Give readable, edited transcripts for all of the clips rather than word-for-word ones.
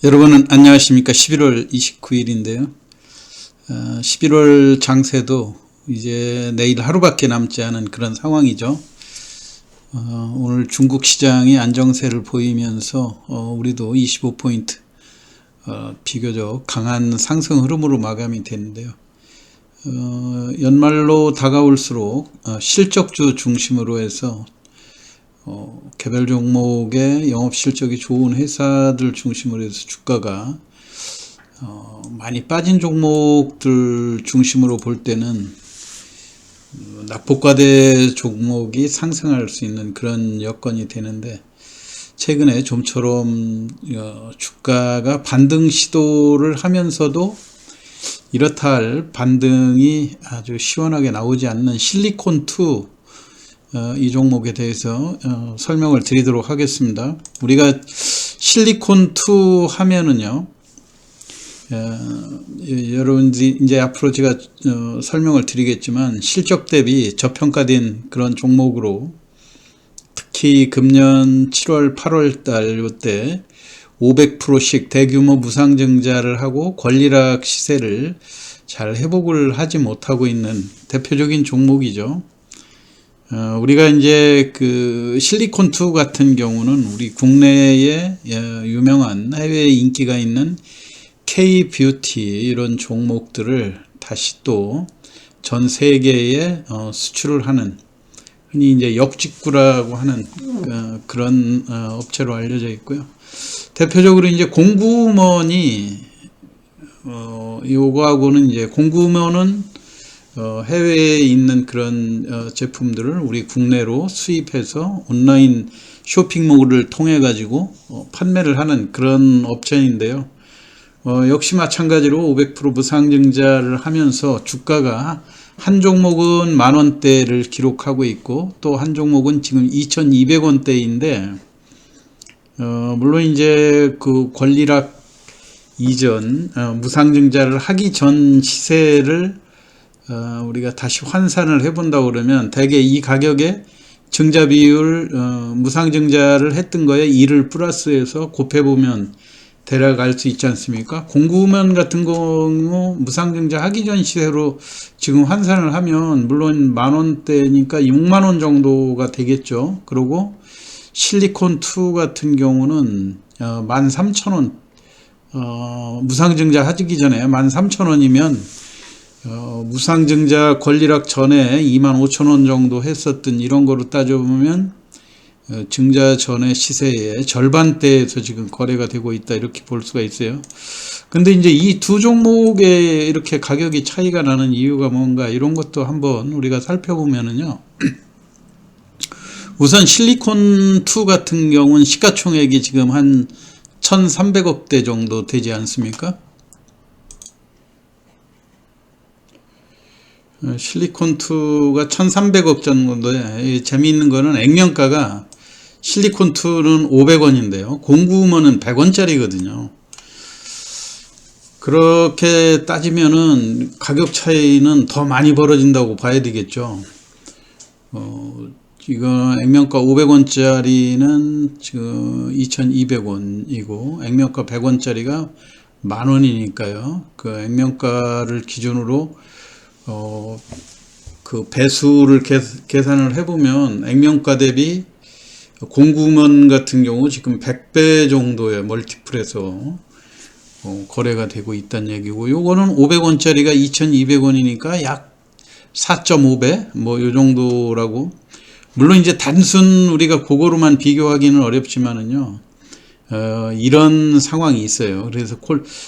여러분 안녕하십니까. 11월 29일인데요. 11월 장세도 이제 내일 하루밖에 남지 않은 그런 상황이죠. 오늘 중국 시장이 안정세를 보이면서 우리도 25포인트 비교적 강한 상승 흐름으로 마감이 되는데요. 연말로 다가올수록 실적주 중심으로 해서 개별 종목의 영업 실적이 좋은 회사들 중심으로 해서 주가가 많이 빠진 종목들 중심으로 볼 때는 낙폭과대 종목이 상승할 수 있는 그런 여건이 되는데, 최근에 좀처럼 주가가 반등 시도를 하면서도 이렇다 할 반등이 아주 시원하게 나오지 않는 실리콘2 이 종목에 대해서 설명을 드리도록 하겠습니다. 우리가 실리콘2 하면은요, 여러분들이 이제 앞으로 제가 설명을 드리겠지만 실적 대비 저평가된 그런 종목으로, 특히 금년 7월 8월 달 이때 500%씩 대규모 무상증자를 하고 권리락 시세를 잘 회복을 하지 못하고 있는 대표적인 종목이죠. 우리가 이제 그 실리콘2 같은 경우는 우리 국내에 유명한 해외에 인기가 있는 K-뷰티 이런 종목들을 다시 또 전 세계에 수출을 하는, 흔히 이제 역직구라고 하는 그런 업체로 알려져 있고요. 대표적으로 이제 공구먼이 요거하고는 이제 공구먼은 해외에 있는 그런 제품들을 우리 국내로 수입해서 온라인 쇼핑몰을 통해 가지고 판매를 하는 그런 업체인데요. 역시 마찬가지로 500% 무상증자를 하면서 주가가 한 종목은 만원대를 기록하고 있고, 또 한 종목은 지금 2,200원대인데, 물론 이제 그 권리락 이전 무상증자를 하기 전 시세를 우리가 다시 환산을 해본다고 그러면 대개 이 가격에 증자 비율 무상증자를 했던 거에 2를 플러스해서 곱해보면 대략 알 수 있지 않습니까? 공구면 같은 경우 무상증자 하기 전 시세로 지금 환산을 하면 물론 만원대니까 6만원 정도가 되겠죠. 그리고 실리콘2 같은 경우는 13,000원, 무상증자 하기 전에 13,000원이면 무상증자 권리락 전에 25,000원 정도 했었던 이런 거로 따져보면 증자 전의 시세의 절반대에서 지금 거래가 되고 있다, 이렇게 볼 수가 있어요. 근데 이제 이 두 종목에 이렇게 가격이 차이가 나는 이유가 뭔가, 이런 것도 한번 우리가 살펴보면은요, 우선 실리콘2 같은 경우는 시가총액이 지금 한 1,300억대 정도 되지 않습니까? 실리콘2가 1,300억 정도에, 재미있는 거는 액면가가 실리콘2는 500원인데요. 공구먼은 100원짜리거든요. 그렇게 따지면은 가격 차이는 더 많이 벌어진다고 봐야 되겠죠. 이거 액면가 500원짜리는 지금 2,200원이고, 액면가 100원짜리가 만원이니까요. 그 액면가를 기준으로 그 배수를 계산을 해보면 액면가 대비 공구먼 같은 경우 지금 100배 정도의 멀티플에서 거래가 되고 있다는 얘기고, 요거는 500원짜리가 2,200원이니까 약 4.5배 뭐 요 정도라고. 물론 이제 단순 우리가 그거로만 비교하기는 어렵지만은요, 이런 상황이 있어요. 그래서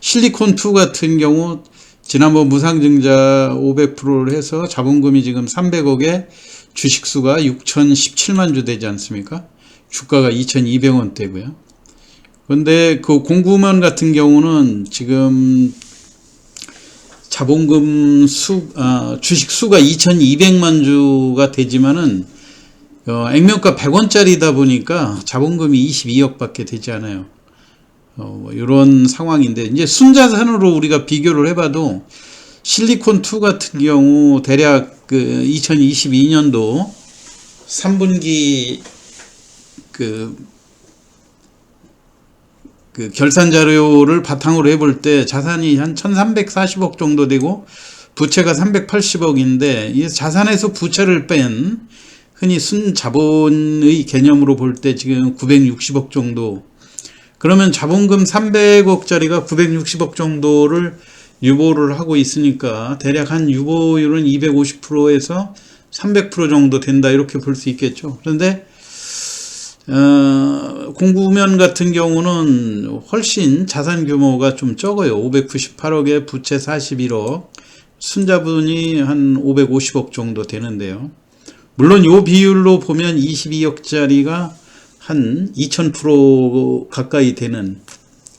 실리콘2 같은 경우 지난번 무상증자 500%를 해서 자본금이 지금 300억에 주식수가 6,017만 주 되지 않습니까? 주가가 2,200원대고요. 그런데 그 공구먼 같은 경우는 지금 자본금 주식수가 2,200만 주가 되지만은 액면가 100원짜리다 보니까 자본금이 22억 밖에 되지 않아요. 이런 상황인데, 이제 순자산으로 우리가 비교를 해봐도 실리콘2 같은 경우 대략 그 2022년도 3분기 그 그 결산 자료를 바탕으로 해볼 때 자산이 한 1340억 정도 되고 부채가 380억인데 이 자산에서 부채를 뺀 흔히 순자본의 개념으로 볼 때 지금 960억 정도. 그러면 자본금 300억짜리가 960억 정도를 유보를 하고 있으니까 대략 한 유보율은 250%에서 300% 정도 된다 이렇게 볼 수 있겠죠. 그런데 공구면 같은 경우는 훨씬 자산 규모가 좀 적어요. 598억에 부채 41억, 순자본이 한 550억 정도 되는데요. 물론 이 비율로 보면 22억짜리가 한 2000% 가까이 되는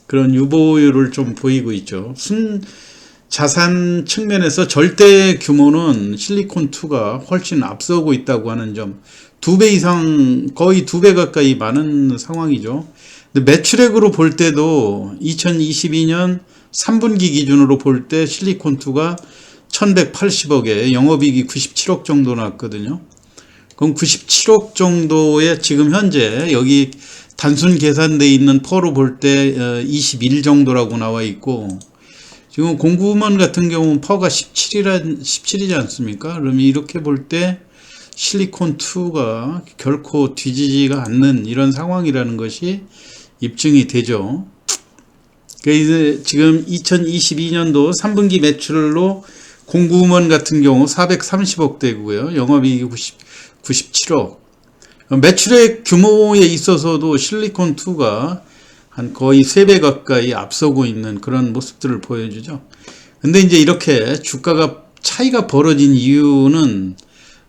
그런 유보율을 좀 보이고 있죠. 자산 측면에서 절대 규모는 실리콘2가 훨씬 앞서고 있다고 하는 점, 2배 이상, 거의 2배 가까이 많은 상황이죠. 근데 매출액으로 볼 때도 2022년 3분기 기준으로 볼 때 실리콘2가 1180억에 영업이익이 97억 정도 났거든요. 그럼 97억 정도에 지금 현재 여기 단순 계산되어 있는 퍼로 볼 때 21 정도라고 나와 있고, 지금 공구먼 같은 경우는 퍼가 17이지 않습니까? 그러면 이렇게 볼 때 실리콘2가 결코 뒤지지가 않는 이런 상황이라는 것이 입증이 되죠. 그래서 지금 2022년도 3분기 매출로 공구먼 같은 경우 430억 되고요. 영업이익이 97억. 매출액 규모에 있어서도 실리콘2가 한 거의 3배 가까이 앞서고 있는 그런 모습들을 보여주죠. 근데 이제 이렇게 주가가 차이가 벌어진 이유는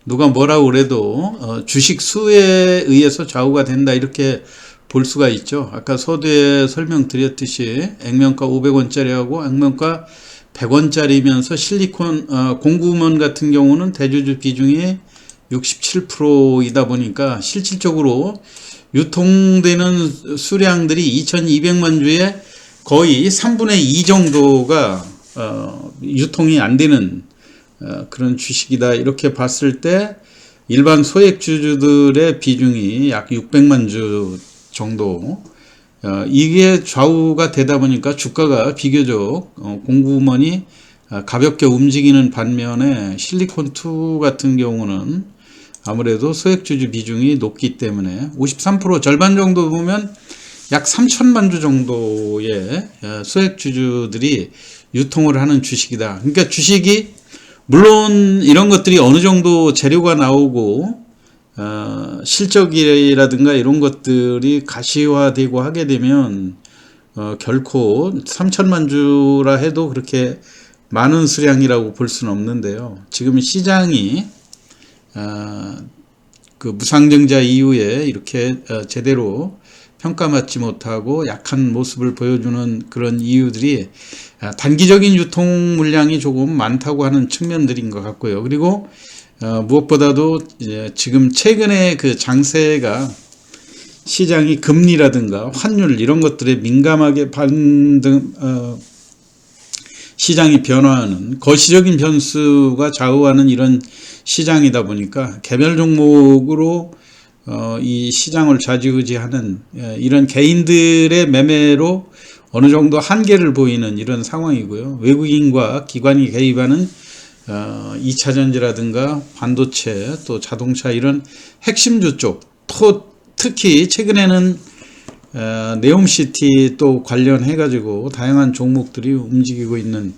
누가 뭐라고 그래도 주식 수에 의해서 좌우가 된다 이렇게 볼 수가 있죠. 아까 서두에 설명드렸듯이 액면가 500원짜리하고 액면가 100원짜리면서 공구먼 같은 경우는 대주주 비중이 67%이다 보니까 실질적으로 유통되는 수량들이 2200만 주에 거의 3분의 2 정도가 유통이 안 되는 그런 주식이다 이렇게 봤을 때 일반 소액주주들의 비중이 약 600만 주 정도, 이게 좌우가 되다 보니까 주가가 비교적 공구먼이 가볍게 움직이는 반면에 실리콘2 같은 경우는 아무래도 소액주주 비중이 높기 때문에 53% 절반 정도 보면 약 3천만 주 정도의 소액주주들이 유통을 하는 주식이다. 그러니까 주식이 물론 이런 것들이 어느 정도 재료가 나오고 실적이라든가 이런 것들이 가시화되고 하게 되면 결코 3천만 주라 해도 그렇게 많은 수량이라고 볼 수는 없는데요. 지금 시장이 그 무상증자 이후에 이렇게 제대로 평가받지 못하고 약한 모습을 보여주는 그런 이유들이 단기적인 유통 물량이 조금 많다고 하는 측면들인 것 같고요. 그리고 무엇보다도 지금 최근에 그 장세가 시장이 금리라든가 환율 이런 것들에 민감하게 시장이 변화하는 거시적인 변수가 좌우하는 이런 시장이다 보니까 개별 종목으로 이 시장을 좌지우지하는 이런 개인들의 매매로 어느 정도 한계를 보이는 이런 상황이고요. 외국인과 기관이 개입하는 2차전지라든가 반도체 또 자동차 이런 핵심주 쪽, 또 특히 최근에는 네옴시티 또 관련해 가지고 다양한 종목들이 움직이고 있는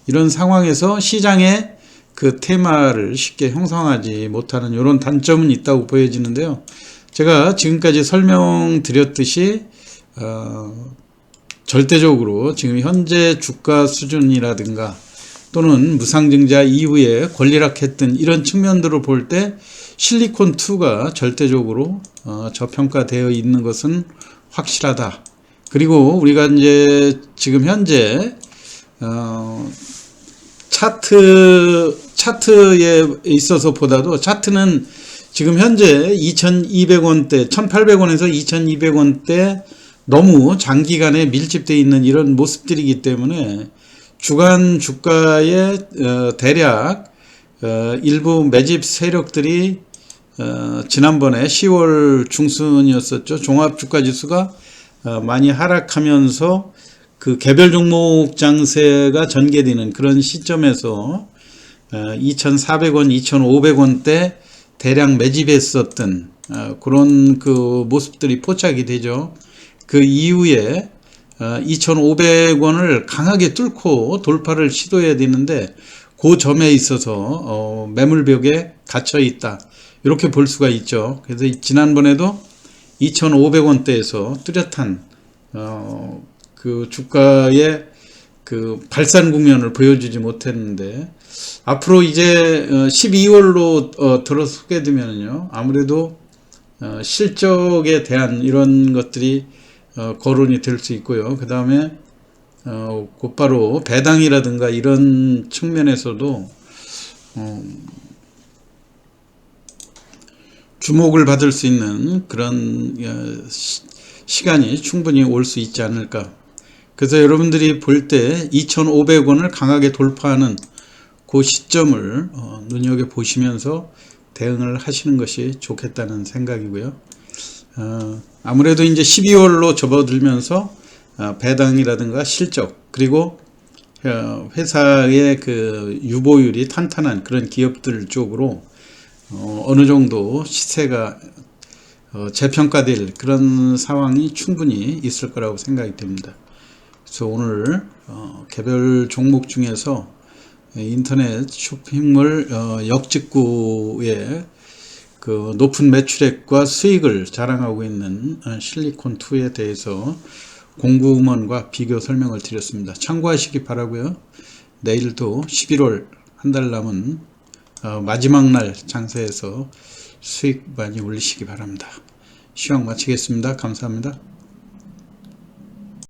이런 상황에서 시장의 그 테마를 쉽게 형성하지 못하는 이런 단점은 있다고 보여지는데요. 제가 지금까지 설명드렸듯이 절대적으로 지금 현재 주가 수준이라든가 또는 무상증자 이후에 권리락했던 이런 측면들을 볼 때 실리콘2가 절대적으로 저평가되어 있는 것은 확실하다. 그리고 우리가 이제 지금 현재 차트에 있어서 보다도 차트는 지금 현재 2200원대 1800원에서 2200원대 너무 장기간에 밀집되어 있는 이런 모습들이기 때문에 주간 주가에 대략 일부 매집 세력들이 지난번에 10월 중순이었었죠. 종합주가지수가 많이 하락하면서 그 개별 종목 장세가 전개되는 그런 시점에서 2,400원, 2,500원대 대량 매집했었던 그런 그 모습들이 포착이 되죠. 그 이후에 2,500원을 강하게 뚫고 돌파를 시도해야 되는데 그 점에 있어서 매물벽에 갇혀 있다, 이렇게 볼 수가 있죠. 그래서 지난번에도 2,500원대에서 뚜렷한 그 주가의 그 발산 국면을 보여주지 못했는데, 앞으로 이제 12월로 들어서게 되면요, 아무래도 실적에 대한 이런 것들이 거론이 될 수 있고요. 그 다음에 곧바로 배당이라든가 이런 측면에서도 주목을 받을 수 있는 그런 시간이 충분히 올 수 있지 않을까. 그래서 여러분들이 볼 때 2,500원을 강하게 돌파하는 그 시점을 눈여겨보시면서 대응을 하시는 것이 좋겠다는 생각이고요. 아무래도 이제 12월로 접어들면서 배당이라든가 실적, 그리고 회사의 그 유보율이 탄탄한 그런 기업들 쪽으로 어느 정도 시세가 재평가될 그런 상황이 충분히 있을 거라고 생각이 됩니다. 그래서 오늘 개별 종목 중에서 인터넷 쇼핑몰 역직구의 그 높은 매출액과 수익을 자랑하고 있는 실리콘2에 대해서 공구먼과 비교 설명을 드렸습니다. 참고하시기 바라고요. 내일도 11월 한 달 남은 마지막 날 장세에서 수익 많이 올리시기 바랍니다. 시황 마치겠습니다. 감사합니다.